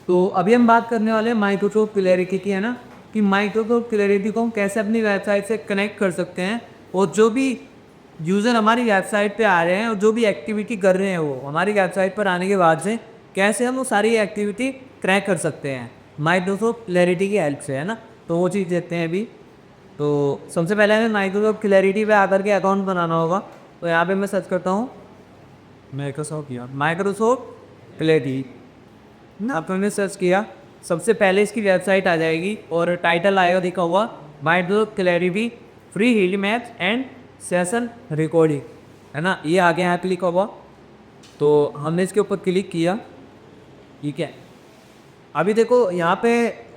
तो अभी हम बात करने वाले हैं माइक्रोसॉफ्ट क्लैरिटी की, है ना, कि माइक्रोसॉफ्ट क्लैरिटी को हम कैसे अपनी वेबसाइट से कनेक्ट कर सकते हैं और जो भी यूज़र हमारी वेबसाइट पे आ रहे हैं और जो भी एक्टिविटी कर रहे हैं वो हमारी वेबसाइट पर आने के बाद से कैसे हम वो सारी एक्टिविटी क्रैक कर सकते हैं माइक्रोसॉफ्ट क्लैरिटी की हेल्प से, है ना। तो वो चीज़ देखते हैं अभी। तो सबसे पहले हमें माइक्रोसॉफ्ट क्लैरिटी पे आकर के अकाउंट बनाना होगा। तो यहाँ पे मैं सर्च करता हूँ माइक्रोसॉफ्ट क्लैरिटी। आपने सर्च किया, सबसे पहले इसकी वेबसाइट आ जाएगी और टाइटल आएगा लिखा हुआ Microsoft clarity free heat maps and session recording, है ना। ये आगे यहाँ पे लिखा हुआ। तो हमने इसके ऊपर क्लिक किया, ठीक है। अभी देखो यहाँ पे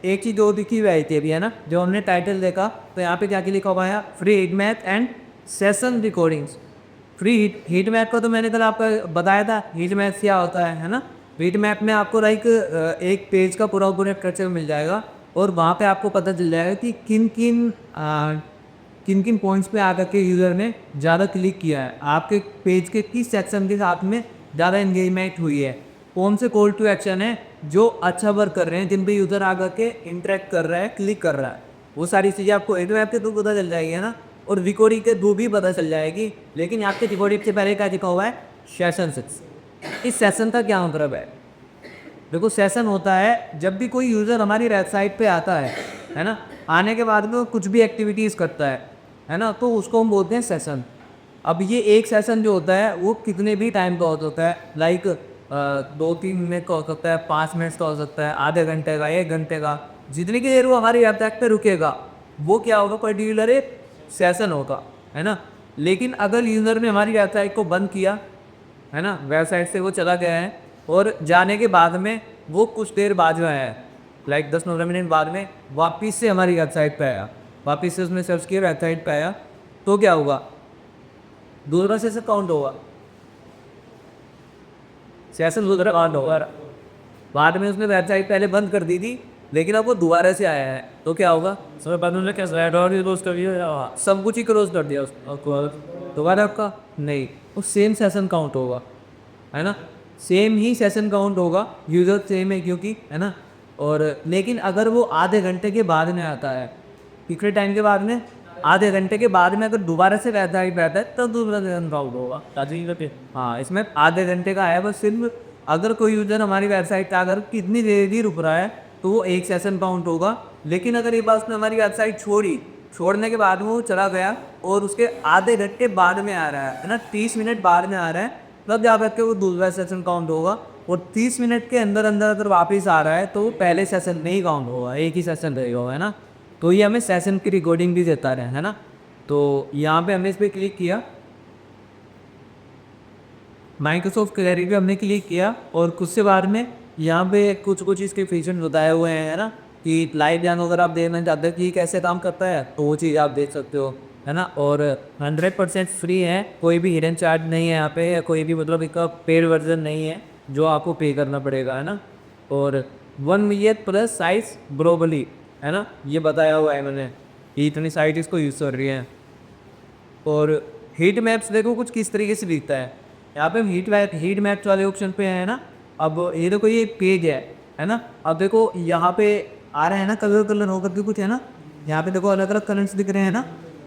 एक चीज़ और दिखी हुई आई थी अभी, है ना, जो हमने टाइटल देखा। तो यहाँ पे क्या लिखा हुआ है, free heat map and session recordings. Free heat map का तो मैंने कल आपका बताया था, हीट मैप क्या होता है ना। हीट मैप में आपको लाइक एक पेज का पूरा पूरा स्ट्रक्चर मिल जाएगा और वहाँ पे आपको पता चल जाएगा कि किन किन पॉइंट्स पे आकर के यूज़र ने ज़्यादा क्लिक किया है, आपके पेज के किस सेक्शन के साथ में ज़्यादा एंगेजमेंट हुई है, कौन से कॉल टू एक्शन है जो अच्छा वर्क कर रहे हैं, जिन पे यूज़र आकर के इंटरेक्ट कर रहा है, क्लिक कर रहा है। वो सारी चीज़ें आपको एक ऐप के थ्रू पता चल जाएगी, है ना। और रिकॉर्डिंग के थ्रू भी पता चल जाएगी। लेकिन आपके रिकॉर्डिंग से पहले क्या लिखा हुआ है, सेशन 6। इस सेशन का क्या मतलब है, देखो सेशन होता है जब भी कोई यूज़र हमारी वेबसाइट पे आता है ना, आने के बाद में वो कुछ भी एक्टिविटीज़ करता है ना, तो उसको हम बोलते हैं सेशन। अब ये एक सेशन जो होता है वो कितने भी टाइम का होता है, लाइक 2-3 मिनट का हो सकता है, 5 मिनट का हो सकता है, आधे घंटे का, 1 घंटे का। जितनी की देर वो हमारी वेबसाइट पे रुकेगा वो क्या होगा, पर्टिकुलर एक सेशन होगा, है ना। लेकिन अगर यूज़र ने हमारी वेबसाइट को बंद किया, है ना, वेबसाइट से वो चला गया है और जाने के बाद में वो कुछ देर बाद जो है, लाइक 10-15 मिनट बाद में वापस से हमारी वेबसाइट पे आया, वापस से उसने सर्च किया, वेबसाइट पे आया, तो क्या होगा, दूसरा सेशन काउंट होगा, सेशन दूसरा काउंट होगा। बाद में उसने वेबसाइट पहले बंद कर दी थी लेकिन अब वो दोबारा से आया है, तो क्या होगा, समय बाद में क्या क्लोज कर दिया, सब कुछ ही क्लोज कर दिया उसको, दोबारा आपका नहीं, वो सेम सेशन काउंट होगा, है ना। सेम ही सेशन काउंट होगा, यूज़र सेम है क्योंकि, है ना। और लेकिन अगर वो आधे घंटे के बाद में आता है, कितने टाइम के बाद में, आधे घंटे के बाद में अगर दोबारा से वेबसाइट पे आता है तब दूसरा सेशन काउंट होगा। हाँ, इसमें आधे घंटे का है बस सिर्फ। अगर कोई यूज़र हमारी वेबसाइट पे अगर कितनी देर भी रुक रहा है तो वो एक सेशन काउंट होगा। लेकिन अगर एक बार उसने हमारी वेबसाइट छोड़ी, छोड़ने के बाद में वो चला गया और उसके आधे घंटे बाद में आ रहा है ना, 30 मिनट बाद में आ रहा है, तब जा करके वो दूसरा सेशन काउंट होगा। और 30 मिनट के अंदर अंदर अगर वापस आ रहा है तो वो पहले सेशन में ही काउंट होगा, एक ही सेशन रहेगा, है ना। तो ये हमें सेशन की रिकॉर्डिंग भी देता है ना। तो यहाँ पे हमने इस पर क्लिक किया, माइक्रोसॉफ्ट क्लैरिटी पे हमने क्लिक किया और कुछ से बाद में यहाँ पे कुछ कुछ इसके फीचर्स बताए हुए हैं, है ना, कि लाइव डेमो अगर आप देखना चाहते हो कि कैसे काम करता है तो वो चीज़ आप देख सकते हो, है ना। और 100% फ्री है, कोई भी हिडन चार्ज नहीं है यहाँ पे, या कोई भी मतलब इसका पेड वर्जन नहीं है जो आपको पे करना पड़ेगा, है ना। और 1 मिलियन प्लस साइज ग्लोबली, है ना, ये बताया हुआ है मैंने कि इतनी साइट इसको यूज़ कर रही है। और हीट मैप्स देखो कुछ किस तरीके से दिखता है, यहाँ पे हम हीट मैप्स वाले ऑप्शन पे है ना। अब ये देखो ये पेज है ना। अब देखो यहाँ पे आ रहा है ना, कलर कलर होकर के कुछ, है ना। यहाँ पे देखो अलग अलग कलर्स दिख रहे हैं ना,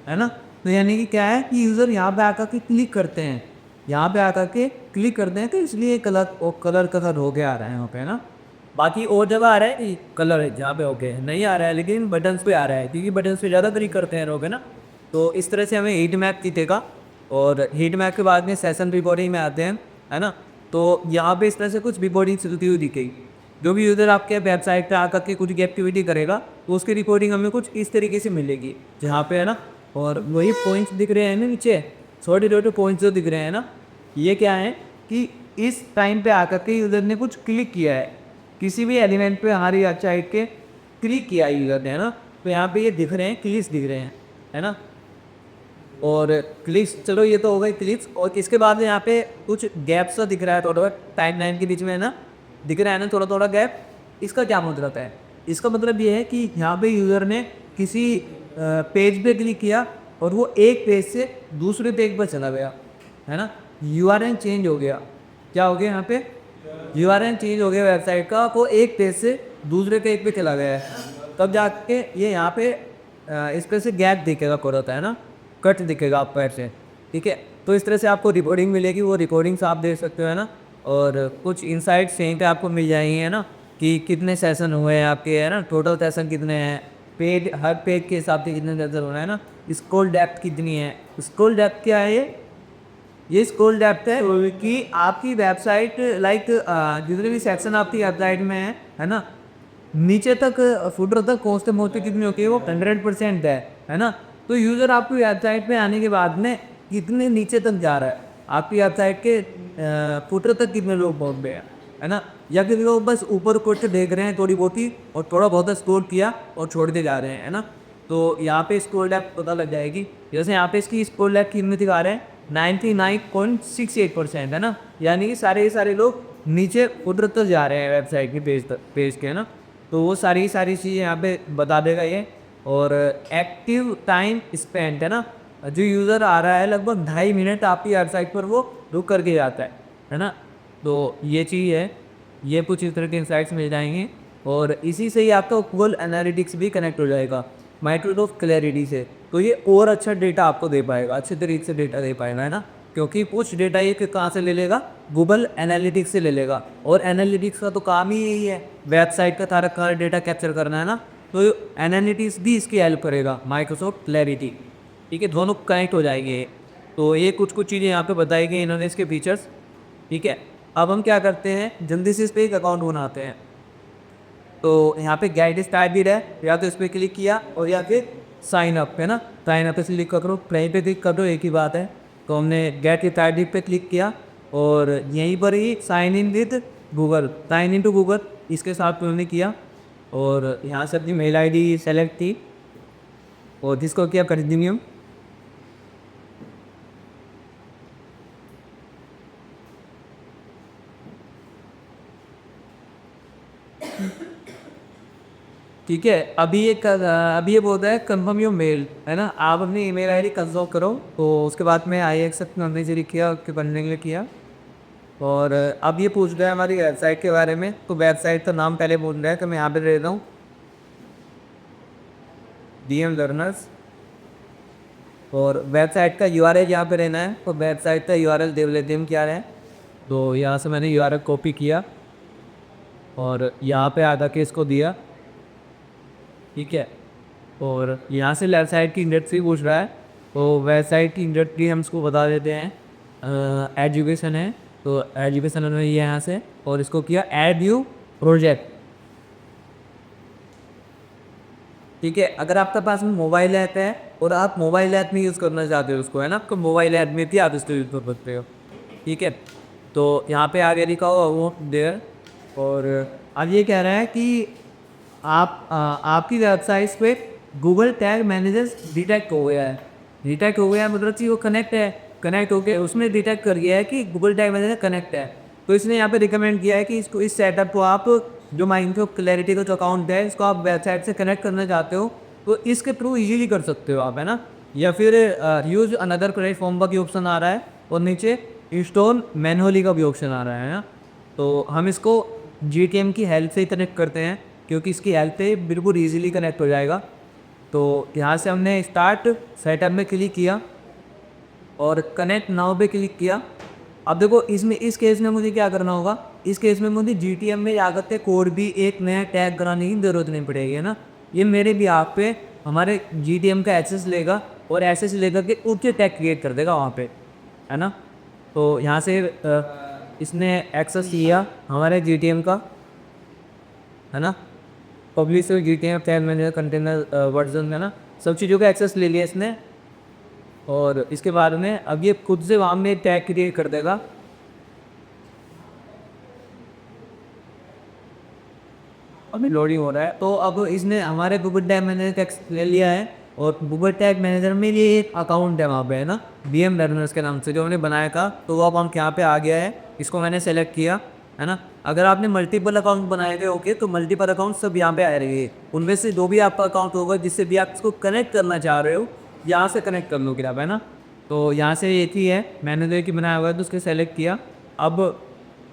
है ना। तो यानी कि क्या है कि यूज़र यहाँ पे आकर के क्लिक करते हैं, यहाँ पे आकर के क्लिक करते हैं, तो इसलिए कलर कलर हो के आ रहा है यहाँ पे, है ना। बाकी और जगह आ रहा है कि कलर है जहाँ पे ओके नहीं आ रहा है, लेकिन बटन्स पे आ रहा है क्योंकि बटन्स पे ज़्यादा क्लिक करते हैं लोग, है ना। तो इस तरह से हमें हीट मैप दिखेगा। और हीट मैप के बाद में सेशन रिपोर्टिंग में आते हैं, है ना। तो यहाँ पे इस तरह से कुछ रिपोर्टिंग चलती हुई दिखेगी। जो भी यूज़र आपके वेबसाइट पे आकर के कुछ एक्टिविटी करेगा तो उसकी रिपोर्टिंग हमें कुछ इस तरीके से मिलेगी, जहाँ पे, है ना। और वही पॉइंट्स दिख रहे हैं ना नीचे, छोटे छोटे पॉइंट्स जो दिख रहे हैं ना, ये क्या है कि इस टाइम पे आकर के यूज़र ने कुछ क्लिक किया है, किसी भी एलिमेंट पे हमारी वेबसाइट के क्लिक किया यूज़र ने, है ना। तो यहाँ पे ये दिख रहे हैं, क्लिक्स दिख रहे हैं, है ना। और क्लिप्स, चलो ये तो हो गई क्लिप्स। और इसके बाद यहाँ पे कुछ गैप सा दिख रहा है, थोड़ा टाइम लाइन के बीच में, है ना, दिख रहा है ना थोड़ा थोड़ा गैप। इसका क्या मतलब है, इसका मतलब ये है कि यहाँ पे यूज़र ने किसी पेज पे क्लिक किया और वो एक पेज से दूसरे पेज पर चला गया, है ना। यूआरएल चेंज हो गया, क्या हो गया यहाँ पे, यूआरएल चेंज हो गया वेबसाइट का, वो एक पेज से दूसरे पेज पे चला गया है, तब जाके ये यहाँ पे इस पे से गैप दिखेगा, कोड होता है ना, कट दिखेगा आपको ऐसे, ठीक है। तो इस तरह से आपको रिपोर्टिंग मिलेगी, वो रिपोर्टिंग्स आप देख सकते हो, है ना। और कुछ इनसाइट्स यहीं पे आपको मिल जाएंगे, है ना, कि कितने सेशन हुए हैं आपके, है ना, टोटल सेशन कितने हैं, पेज हर पेज के हिसाब से कितने सेशन हो रहे हैं ना, स्क्रॉल डेप्थ कितनी है। स्क्रॉल डेप्थ क्या है ये स्क्रॉल डेप्थ है कि आपकी वेबसाइट लाइक जितने भी सेक्शन आपकी वेबसाइट में है ना, नीचे तक फुटर तक पहुँचते कितनी होती है, वो 100% है ना। तो यूज़र आपकी वेबसाइट पे आने के बाद में कितने नीचे तक जा रहा है, आपकी वेबसाइट के फुटर तक कितने लोग पहुँच गए हैं, है ना, या फिर लोग बस ऊपर कोट से देख रहे हैं थोड़ी बहुत ही, और थोड़ा बहुत स्क्रॉल किया और छोड़ते जा रहे हैं, है ना। तो यहाँ पे स्क्रॉल डेप्थ पता लग जाएगी। जैसे यहाँ पे इसकी स्क्रॉल डेप्थ कितनी दिखा रहे हैं, 99.68% है ना, यानी कि सारे के सारे लोग नीचे फुटर तक जा रहे हैं वेबसाइट की पेज के, है ना। तो वो सारी चीज़ें यहाँ पे बता देगा ये। और एक्टिव टाइम स्पेंड, है ना, जो यूज़र आ रहा है लगभग 2.5 मिनट आपकी वेबसाइट पर वो रुक करके जाता है ना। तो ये चीज़ है, ये कुछ इस तरह के इंसाइट्स मिल जाएंगे। और इसी से ही आपका गूगल एनालिटिक्स भी कनेक्ट हो जाएगा माइक्रोसॉफ्ट क्लैरिटी से, तो ये और अच्छा डेटा आपको दे पाएगा, अच्छे तरीके से डेटा दे पाएगा, है ना। क्योंकि कुछ डेटा ये कहाँ से ले लेगा, गूगल एनालिटिक्स से ले लेगा, और एनालिटिक्स का तो काम ही यही है, वेबसाइट का सारा डेटा कैप्चर करना, है ना। तो एनालिटिक्स भी इसकी हेल्प करेगा, माइक्रोसॉफ्ट क्लैरिटी, ठीक है, दोनों कनेक्ट हो जाएंगे। तो ये कुछ चीज़ें यहाँ पे बताई गई इन्होंने, इसके फीचर्स, ठीक है। अब हम क्या करते हैं, जल्दी से इस पर एक अकाउंट बनाते हैं। तो यहाँ पे गाइड स्टार्ट भी है, या तो इस पर क्लिक किया और या फिर साइन अप, है ना, साइन अप पे क्लिक करो, कहीं पे क्लिक करो, एक ही बात है। तो हमने गेट स्टार्ट पे क्लिक किया और यहीं पर ही sign in with Google, sign in to Google, इसके साथ उन्होंने किया। और यहाँ से अपनी मेल आईडी सेलेक्ट की और जिसको किया कंटिन्यू। ठीक है, अभी ये बोलता है कंफर्म योर मेल, है ना, आप अपनी ईमेल आईडी कंफर्म करो। तो उसके बाद में आई एक्सेप्ट करने से किया, उसके बनने के लिए किया। और अब ये पूछ रहा है हमारी वेबसाइट के बारे में, तो वेबसाइट का नाम पहले बोल रहा है, तो मैं यहाँ पे दे देता हूँ DM लर्नर्स। और वेबसाइट का URL यहाँ पे रहना है, तो वेबसाइट का URL देख लेते हैं क्या है। तो यहाँ से मैंने URL कॉपी किया और यहाँ पे आधा के इसको दिया, ठीक है। और यहाँ से लेफ्ट साइड की इंडस्ट्री पूछ रहा है, तो वेबसाइट की इंडस्ट्री हम इसको बता देते हैं एजुकेशन है, तो एजुकेशन में ये यहाँ से, और इसको किया ऐड न्यू प्रोजेक्ट, ठीक है। अगर आपके पास में मोबाइल ऐप है और आप मोबाइल ऐप में यूज़ करना चाहते हो उसको, है ना, आपको मोबाइल ऐप में भी आप इसको यूज़ कर सकते हो, ठीक है। तो यहाँ पे आगे लिखा हुआ वो देयर। और अब ये कह रहा है कि आपकी वेबसाइट पे गूगल टैग मैनेजर डिटेक्ट हो गया है, डिटेक्ट हो गया है मतलब कि वो कनेक्ट है, कनेक्ट होकर उसने डिटेक्ट कर गया है कि गूगल टैग मैनेजर कनेक्ट है। तो इसने यहाँ पे रिकमेंड किया है कि इसको, इस सेटअप को आप, जो माइक्रोसॉफ्ट क्लैरिटी का जो अकाउंट है, इसको आप वेबसाइट से कनेक्ट करना चाहते हो तो इसके थ्रू इजीली कर सकते हो आप, है ना। या फिर यूज़ अनदर प्लेटफॉर्म का भी ऑप्शन आ रहा है, और नीचे इंस्टॉल मैनुअली का भी ऑप्शन आ रहा है ना। तो हम इसको GTM की हेल्प से ही कनेक्ट करते हैं, क्योंकि इसकी हेल्प से बिल्कुल ईजिली कनेक्ट हो जाएगा। तो यहाँ से हमने स्टार्ट सेटअप में क्लिक किया और कनेक्ट नाउ पे क्लिक किया। अब देखो इसमें, इस केस में मुझे क्या करना होगा, इस केस में मुझे GTM में जाकर के कोड भी एक नया टैग कराने की ज़रूरत नहीं पड़ेगी, है ना। ये मेरे भी आप पे हमारे GTM का एक्सेस लेगा और एक्सेस लेकर के उससे टैग क्रिएट कर देगा वहाँ पे, है ना। तो यहाँ से इसने एक्सेस किया हमारे GTM का, है ना, publish GTM tag manager container version, है ना, सब चीज़ों का एक्सेस ले लिया इसने। और इसके बाद में अब ये खुद से वहाँ में टैग क्रिएट कर देगा। अभी लोडिंग हो रहा है। तो अब इसने हमारे गूगल टैग मैनेजर का एक्सेस ले लिया है, और गूगल टैग मैनेजर में ये एक अकाउंट है वहाँ पे, है ना, DM लर्नर्स के नाम से जो हमने बनाया था। तो वो अकाउंट यहाँ पे आ गया है, इसको मैंने सेलेक्ट किया, है ना। अगर आपने मल्टीपल अकाउंट बनाए गए होंगे तो मल्टीपल अकाउंट सब यहाँ पे आ रही है, उनमें से जो भी आपका अकाउंट होगा जिससे भी आप इसको कनेक्ट करना चाह रहे हो, यहाँ से कनेक्ट कर लो फिर आप, है ना। तो यहाँ से एक ही है, मैंने जो कि बनाया हुआ है तो उसके सेलेक्ट किया। अब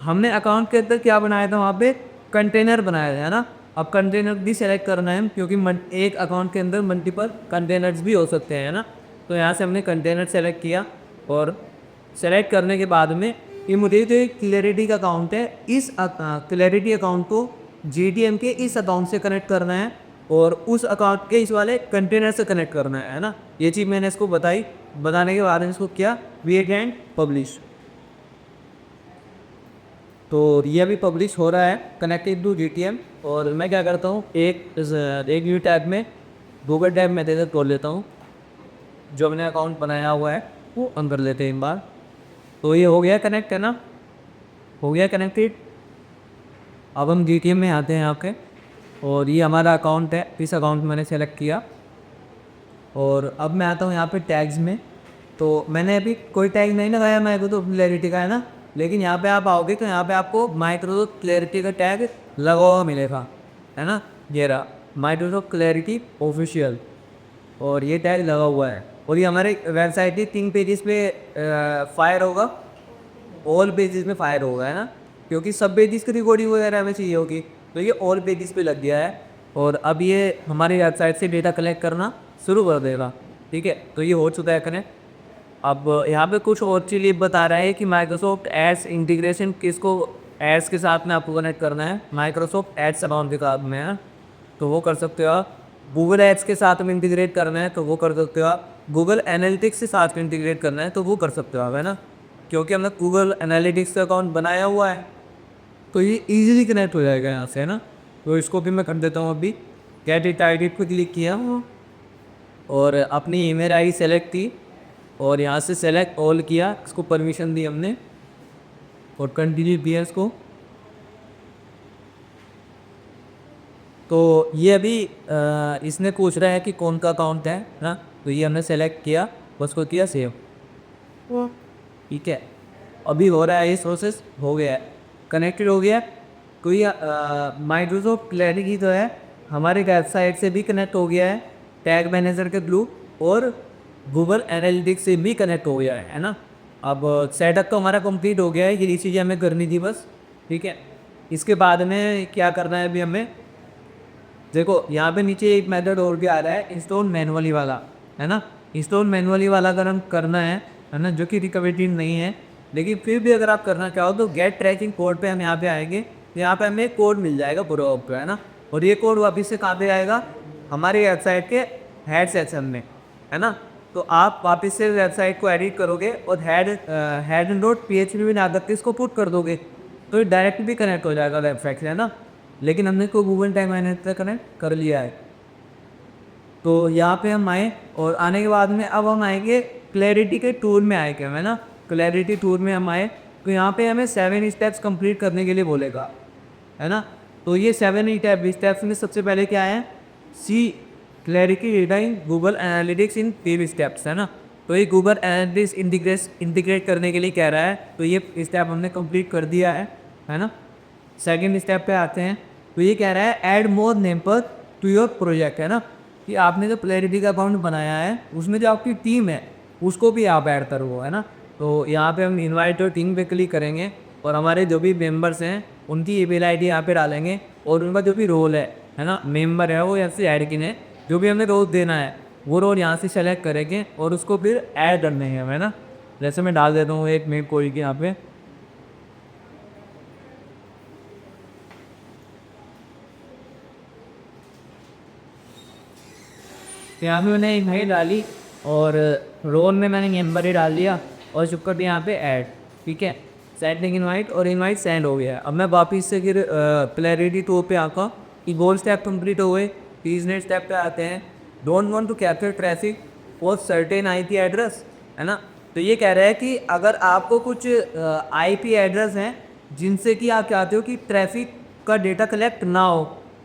हमने अकाउंट के अंदर क्या बनाया था, वहाँ पे कंटेनर बनाया था, है ना। अब कंटेनर भी सेलेक्ट करना है क्योंकि एक अकाउंट के अंदर मल्टीपल कंटेनर्स भी हो सकते हैं, है ना। तो यहाँ से हमने कंटेनर सेलेक्ट किया और सेलेक्ट करने के बाद में ये मुझे जो क्लैरिटी का अकाउंट है, इस क्लैरिटी अकाउंट को GTM के इस अकाउंट से कनेक्ट करना है और उस अकाउंट के इस वाले कंटेनर से कनेक्ट करना है ना। ये चीज़ मैंने इसको बताई, बताने के बाद में इसको किया वेट एंड पब्लिश। तो ये अभी पब्लिश हो रहा है कनेक्टेड टू GTM। और मैं क्या करता हूँ, एक न्यू टैब में गूगल टैब में इधर खोल लेता हूँ, जो मैंने अकाउंट बनाया हुआ है वो अंदर लेते हैं एक बार। तो ये हो गया कनेक्ट, है ना, हो गया कनेक्टेड। अब हम GTM में आते हैं यहाँ पे और ये हमारा अकाउंट है, इस अकाउंट में मैंने सेलेक्ट किया। और अब मैं आता हूँ यहाँ पे टैग्स में। तो मैंने अभी कोई टैग नहीं लगाया मेरे को, तो क्लैरिटी का, है ना। लेकिन यहाँ पे आप आओगे तो यहाँ पे आपको माइक्रोसॉफ्ट क्लैरिटी का टैग लगा हुआ मिलेगा, है ना। ये रहा माइक्रोसॉफ्ट क्लैरिटी ऑफिशियल, और ये टैग लगा हुआ है। और ये हमारे वेबसाइट के 3 पेजेस पे फायर होगा, ऑल पेजेस में फायर होगा, है ना, क्योंकि सब पेजेस की रिकॉर्डिंग वगैरह हमें चाहिए होगी। तो ये ऑल पेजेस पे लग गया है और अब ये हमारी वेबसाइट से डेटा कलेक्ट करना शुरू कर देगा। ठीक है, तो ये हो चुका है कनेक्ट। अब यहाँ पे कुछ और चीज़ बता रहा है कि माइक्रोसॉफ्ट एड्स इंटीग्रेशन किसको एड्स के साथ में आपको कनेक्ट करना है, माइक्रोसॉफ्ट एड्स अकाउंट के साथ में, है। तो वो कर सकते हो आप। गूगल एड्स के साथ में इंटीग्रेट करना है तो वो कर सकते हो आप। गूगल एनालिटिक्स के साथ में इंटीग्रेट करना है तो वो कर सकते हो आप, है ना, क्योंकि हमने गूगल एनालिटिक्स का अकाउंट बनाया हुआ है तो ये इजीली कनेक्ट हो जाएगा यहाँ से, है ना। तो इसको भी मैं कर देता हूँ अभी। गेट इट आई पर क्लिक किया और अपनी ईमेल आई सेलेक्ट की और यहाँ से सेलेक्ट ऑल किया, इसको परमिशन दी हमने और कंटिन्यू किया इसको। तो ये अभी इसने पूछ रहा है कि कौन का अकाउंट है ना, तो ये हमने सेलेक्ट किया, बस को किया सेव। ठीक है, अभी हो रहा है ये प्रोसेस, हो गया है, कनेक्टेड हो गया। कोई माइक्रोसॉफ्ट क्लैरिटी जो है हमारे वेबसाइट से भी कनेक्ट हो गया है टैग मैनेजर के थ्रू, और गूगल एनालिटिक्स से भी कनेक्ट हो गया है ना। अब सेटअप तो हमारा कंप्लीट हो गया है, ये चीज़ें हमें करनी थी बस। ठीक है, इसके बाद में क्या करना है अभी हमें, देखो यहाँ पे नीचे एक मेथड और भी आ रहा है, इंस्टॉल मैनुअली वाला, है ना। इंस्टॉल मैनुअली वाला अगर हम करना है ना, जो कि रिकमेंडेड नहीं है, लेकिन फिर भी अगर आप करना चाहो तो गेट ट्रैकिंग कोड पे हम यहाँ पे आएंगे तो यहाँ पे हमें कोड मिल जाएगा पूरा पे, है ना। और ये कोड वापस से कहाँ पे आएगा, हमारी वेबसाइट के हेड सेक्शन में, है ना। तो आप वापस से वेबसाइट को एडिट करोगे और हेड डॉट PHP में ना करके इसको पुट कर दोगे तो ये डायरेक्ट भी कनेक्ट हो जाएगा वेबसाइट से, है ना। लेकिन हमने को गूगल टैग मैनेजर से कनेक्ट कर लिया है। तो यहाँ पे हम आए और आने के बाद में अब हम आएंगे क्लैरिटी के टूल में आएंगे, है ना। क्लैरिटी टूल में हम आए तो यहाँ पे हमें 7 स्टेप्स कंप्लीट करने के लिए बोलेगा, है ना। तो ये 7 स्टेप्स में सबसे पहले क्या है, see Clarity data in Google Analytics in 3 steps, है ना। तो ये गूगल एनालिटिक्स इंटीग्रेट करने के लिए कह रहा है, तो ये स्टेप हमने कंप्लीट कर दिया है ना। सेकेंड स्टेप पे आते हैं तो ये कह रहा है ऐड मोर नेम पर टू योर प्रोजेक्ट, है ना, कि आपने जो क्लैरिटी का अकाउंट बनाया है उसमें जो आपकी टीम है उसको भी आप ऐड करो, है ना। तो यहाँ पे हम इनवाइट और टीम पे क्लिक करेंगे और हमारे जो भी मेंबर्स हैं उनकी ईमेल आईडी यहाँ पे डालेंगे और उनका जो भी रोल है ना, मेंबर है वो यहाँ से ऐड किने, जो भी हमने रोल देना है वो रोल यहाँ से सेलेक्ट करेंगे और उसको फिर ऐड करने हैं, है ना। जैसे मैं डाल देता हूँ एक मेल कोई के यहाँ पे, यहाँ पे मैंने एक मेल डाली और रोल में मैंने मेंबर ही डाल दिया और चुपकर भी यहाँ पे ऐड। ठीक है, सेंडिंग इनवाइट और इनवाइट सेंड हो गया। अब मैं वापस से फिर क्लैरिटी टूल पे आका कि गोल स्टेप कंप्लीट हो गए, तीसरे स्टेप पे आते हैं, don't want to capture traffic for certain IP address, है ना। तो ये कह रहा है कि अगर आपको कुछ IP एड्रेस हैं जिनसे कि आप चाहते हो कि ट्रैफिक का डेटा कलेक्ट ना हो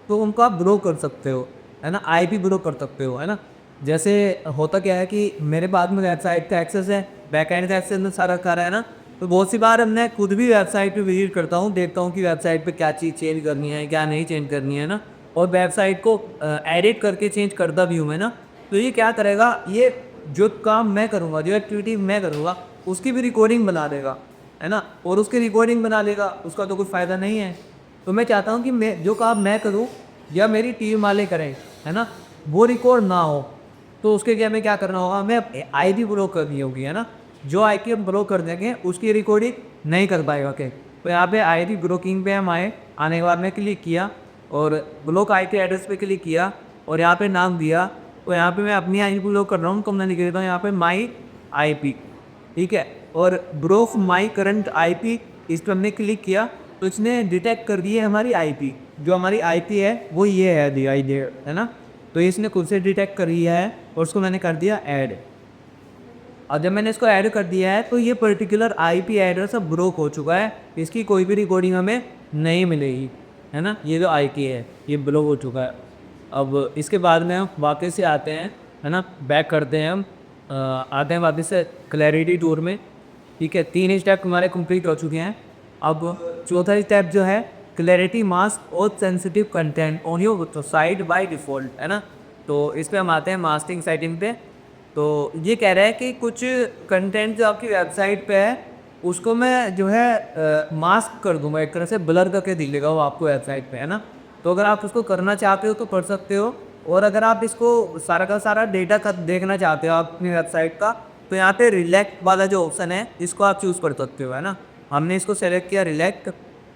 तो उनको आप ग्रो कर सकते हो, है ना, IP ग्रो कर सकते हो, है ना। जैसे होता क्या है कि मेरे पास में वेबसाइट का एक्सेस है, बैकएंड का एक्सेस में सारा कर है ना। तो बहुत सी बार हमने खुद भी वेबसाइट पे विजिट करता हूँ, देखता हूँ कि वेबसाइट पे क्या चीज़ चेंज करनी है क्या नहीं चेंज करनी है ना, और वेबसाइट को एडिट करके चेंज करता भी हूँ मैं ना। तो ये क्या करेगा, ये जो काम मैं करूँगा, जो एक्टिविटी मैं करूँगा उसकी भी रिकॉर्डिंग बना देगा, है ना, और उसकी रिकॉर्डिंग बना लेगा, उसका तो कुछ फ़ायदा नहीं है। तो मैं चाहता हूँ कि मैं जो काम मैं करूँ या मेरी टीम वाले करें, है ना, वो रिकॉर्ड ना हो। तो उसके लिए हमें क्या करना होगा, हमें आईडी ब्लॉक करनी होगी, है ना। जो आईडी हम ब्लॉक कर देंगे उसकी रिकॉर्डिंग नहीं कर पाएगा। ओके, तो यहाँ पे आईडी ब्लॉकिंग पे हम आए, आने के बाद में क्लिक किया और ब्लॉक आईपी एड्रेस पे क्लिक किया और यहाँ पे नाम दिया। तो यहाँ पे मैं अपनी आईडी ब्लॉक कर रहा हूँ, तो मैं लिख देता हूँ यहाँ पे माई आईपी, ठीक है। और ब्रोफ माई करंट आईपी, इस पर हमने क्लिक किया तो इसने डिटेक्ट कर दी है हमारी आईपी। जो हमारी आईपी है वो ये है, दी आई है ना। तो इसने खुद से डिटेक्ट कर लिया है और उसको मैंने कर दिया ऐड। और जब मैंने इसको ऐड कर दिया है तो ये पर्टिकुलर आईपी एड्रेस अब ब्रोक हो चुका है, इसकी कोई भी रिकॉर्डिंग हमें नहीं मिलेगी, है ना। ये जो आईपी है ये ब्लॉक हो चुका है। अब इसके बाद में हम वापस से आते हैं, है ना, बैक करते हैं हम, आते हैं वापस से क्लैरिटी टूर में, ठीक है। 3 स्टेप हमारे कंप्लीट हो चुके हैं। अब चौथा स्टेप जो है क्लैरिटी मास्क और sensitive content on your site by default, है ना। तो इस पे हम आते हैं मास्किंग सेटिंग पे। तो ये कह रहा है कि कुछ कंटेंट जो आपकी वेबसाइट पे है उसको मैं जो है मास्क कर दूंगा, एक तरह से ब्लर करके दिखेगा वो आपको वेबसाइट पे, है ना। तो अगर आप उसको करना चाहते हो तो कर सकते हो, और अगर आप इसको सारा का सारा डेटा देखना चाहते हो आप अपनी वेबसाइट का, तो यहाँ पे रिलेक्ट वाला जो ऑप्शन है इसको आप चूज़ कर सकते हो, है ना। हमने इसको सेलेक्ट किया रिलेक्ट,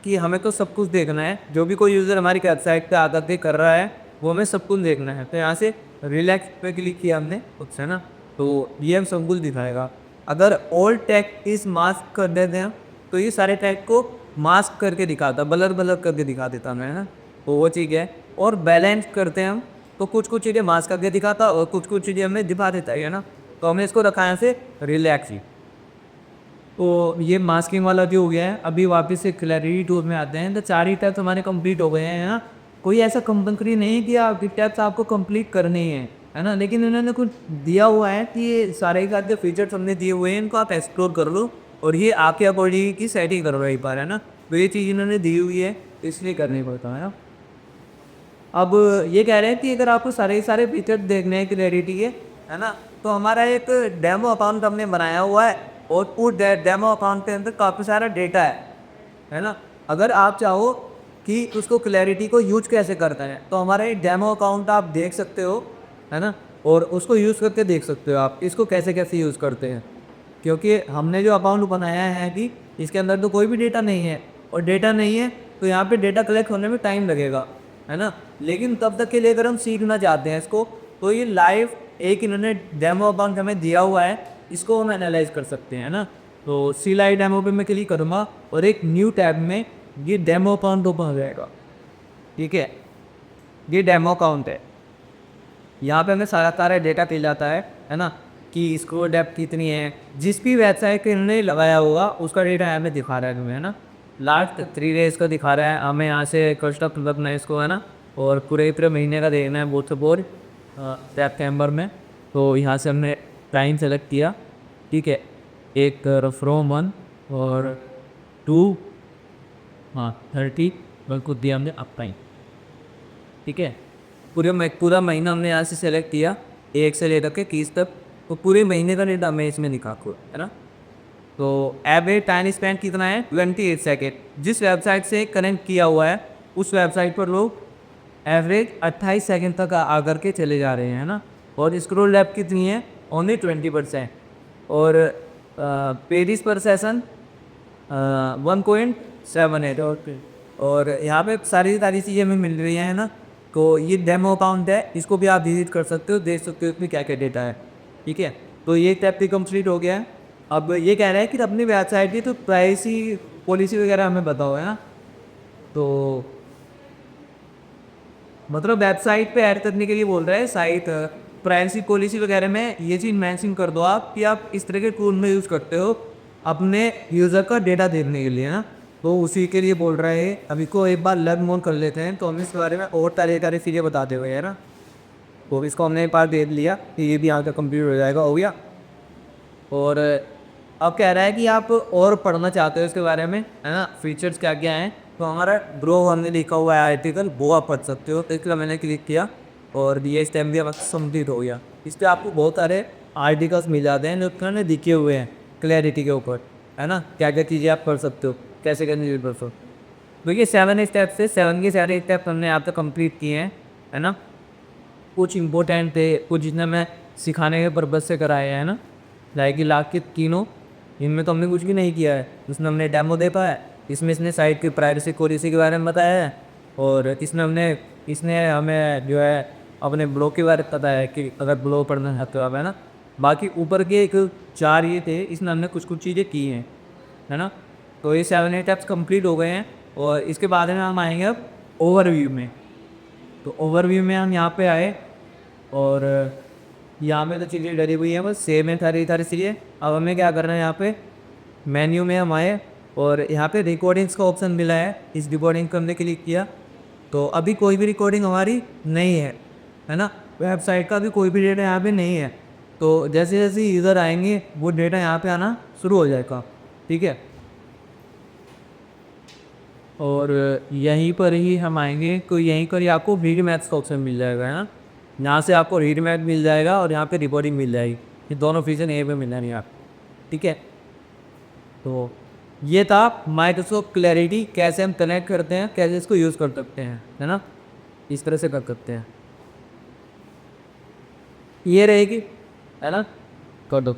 कि हमें तो सब कुछ देखना है, जो भी कोई यूज़र हमारी वेबसाइट पे आकर के कर रहा है वो हमें सब कुछ देखना है। तो यहाँ से रिलैक्स पे क्लिक किया हमने खुद से ना, तो ये हम सब कुछ दिखाएगा। अगर ऑल टैग इस मास्क कर देते हैं तो ये सारे टैग को मास्क करके दिखाता, ब्लर ब्लर करके दिखा देता मैं, है ना। तो वो चीज़ है। और बैलेंस करते हैं हम तो कुछ कुछ चीज़ें मास्क करके दिखाता और कुछ कुछ चीज़ें हमें दिखा देता है ना। तो हमने इसको रखा है से रिलैक्स ही। तो ये मास्किंग वाला जो हो गया है। अभी वापस से क्लैरिटी टूर में आते हैं। तो 4 ही टैब्स हमारे कंप्लीट हो गए हैं ना। कोई ऐसा कंपल्सरी नहीं है कि आपकी टैब्स आपको कंप्लीट करने ही हैं, है ना। लेकिन इन्होंने कुछ दिया हुआ है कि ये सारे का जो फीचर्स हमने दिए हुए हैं इनको आप एक्सप्लोर कर लो और ये आपके अकॉर्डिंग की सेटिंग करो एक बार, है ना। तो ये चीज़ इन्होंने दी हुई है इसलिए करनी पड़ता है ना। अब ये कह रहे हैं कि अगर आपको सारे सारे फीचर्स देखने हैं क्लैरिटी के, है ना, तो हमारा एक डेमो अकाउंट हमने बनाया हुआ है और उस डेमो अकाउंट के अंदर काफ़ी सारा डेटा है ना। अगर आप चाहो कि उसको क्लैरिटी को यूज कैसे करते हैं तो हमारा एक डेमो अकाउंट आप देख सकते हो, है ना, और उसको यूज़ करके देख सकते हो आप इसको कैसे कैसे यूज़ करते हैं। क्योंकि हमने जो अकाउंट बनाया है कि इसके अंदर तो कोई भी डेटा नहीं है, और डेटा नहीं है तो यहाँ पे डेटा कलेक्ट होने में टाइम लगेगा, है ना। लेकिन तब तक के लिए अगर हम सीखना चाहते हैं इसको, तो ये लाइव एक इन्होंने डेमो अकाउंट हमें दिया हुआ है, इसको हम एनालाइज कर सकते हैं, है ना। तो सी लाइव डेमो पे मैं क्लिक करूँगा और एक न्यू टैब में ये डेमो अकाउंट ओपन हो जाएगा, ठीक है। ये डेमो अकाउंट है, यहाँ पे हमें सारा डेटा मिल जाता है ना, कि स्क्रोल डेप्थ कितनी है, जिस भी वेबसाइट पे इन्होंने लगाया होगा उसका डेटा हमें दिखा रहा है तुम्हें, है ना। लास्ट 3 डेज का दिखा रहा है हमें, यहाँ से कस्ट ऑफ मतलब नहीं इसको, है ना। और पूरे महीने का देखना है बोथ बोर सेप्टेम्बर में। तो यहाँ से हमने टाइम सेलेक्ट किया, ठीक है। एक फ्रॉम 1 और 2, हाँ 30 बिल्कुल दिया हमने अप टाइम, ठीक है। पूरा महीना हमने यहाँ से सेलेक्ट किया, 1 से लेकर के 30 तक। तो पूरे महीने का डेटा हमें इसमें दिखा को, है ना। तो एवरेज टाइम स्पेंड कितना है 28 सेकेंड। जिस वेबसाइट से कनेक्ट किया हुआ है उस वेबसाइट पर लोग एवरेज 28 सेकेंड तक आकर के चले जा रहे हैं, है ना। और स्क्रॉल डेप्थ कितनी है ओनली 20%। और पेजेस पर सेशन 1.78। और यहाँ पे सारी चीज़ें हमें मिल रही हैं, है ना। तो ये डेमो अकाउंट है, इसको भी आप विजिट कर सकते हो, देख सकते हो इसमें क्या क्या डेटा है, ठीक है। तो ये स्टेप भी कंप्लीट हो गया है। अब ये कह रहा है कि अपनी वेबसाइट की तो प्राइवेसी पॉलिसी वगैरह हमें बताओ, है ना। तो मतलब वेबसाइट पे ऐड करने के लिए बोल रहा है, साइट प्राइवेसी पॉलिसी वगैरह में ये चीज़ मेंशन कर दो आप कि आप इस तरह के टूल में यूज़ करते हो अपने यूज़र का डेटा देखने के लिए, ना। तो उसी के लिए बोल रहा है। अभी को एक बार लर्न मोड कर लेते हैं तो हम इसके बारे में और सारी चीज़ें बताते हुए, है ना। तो इसको हमने एक बार देख लिया कि ये भी यहाँ का कंप्लीट हो जाएगा, हो गया। और अब कह रहा है कि आप और पढ़ना चाहते हो इसके बारे में, है ना, फीचर्स क्या क्या हैं। तो हमारा ब्रो हमने लिखा हुआ है आर्टिकल, वो आप पढ़ सकते हो। तो इसलिए मैंने क्लिक किया और ये स्टेप भी अब कंप्लीट हो गया। इस पर आपको बहुत सारे आर्टिकल्स मिल जाते हैं जो उन्होंने लिखे हुए हैं क्लैरिटी के ऊपर। है ना, क्या क्या चीज़ें आप कर सकते हो, कैसे करनी यूज़ कर सकते हो। देखिए 7 स्टेप्स थे, 7 के सारे स्टेप्स हमने यहाँ तक कंप्लीट किए हैं, है ना। कुछ इम्पोर्टेंट थे, कुछ जिसने मैं सिखाने के पर्पज़ से कराए हैं, है ना। लाइक कि लाख के तीनों, इनमें तो हमने कुछ भी नहीं किया है, उसमें हमने डेमो देखा है, इसमें इसने साइट की प्राइवेसी पॉलिसी के बारे में बताया है, और इसने हमें जो है अपने ब्लॉग के बारे में बताया है कि अगर ब्लॉग पढ़ना चाहते हो आप, है ना। बाकी ऊपर के एक 4 ये थे, इसमें हमने कुछ कुछ चीज़ें की हैं, है ना। तो ये 7 स्टेप्स कंप्लीट हो गए हैं, और इसके बाद में हम आएंगे अब ओवरव्यू में। तो ओवरव्यू में हम यहाँ पे आए, और यहाँ पे तो चीज़ें डली हुई हैं, बस सेम है सारी सारी चीज़ें। अब हमें क्या करना है, यहाँ पे मेन्यू में हम आए, और यहाँ पे रिकॉर्डिंग्स का ऑप्शन मिला है, इस रिकॉर्डिंग करने के लिए किया। तो अभी कोई भी रिकॉर्डिंग हमारी नहीं है ना, वेबसाइट का भी कोई भी डेटा यहाँ पे नहीं है। तो जैसे जैसे यूज़र आएंगे वो डेटा यहाँ पे आना शुरू हो जाएगा, ठीक है। और यहीं पर ही हम आएंगे, तो यहीं पर ही आपको रीड मैथ्स का ऑप्शन मिल जाएगा, है ना। यहाँ से आपको रीड मैथ मिल जाएगा, और यहाँ पे रिकॉर्डिंग मिल जाएगी, ये दोनों फीचर यहीं पे मिलना नहीं आप, ठीक है। तो ये था माइक्रोसॉफ्ट क्लैरिटी, कैसे हम कनेक्ट करते हैं, कैसे इसको यूज़ कर सकते हैं, है ना, इस तरह से कर सकते हैं। ये रहेगी, है ना, कर दो।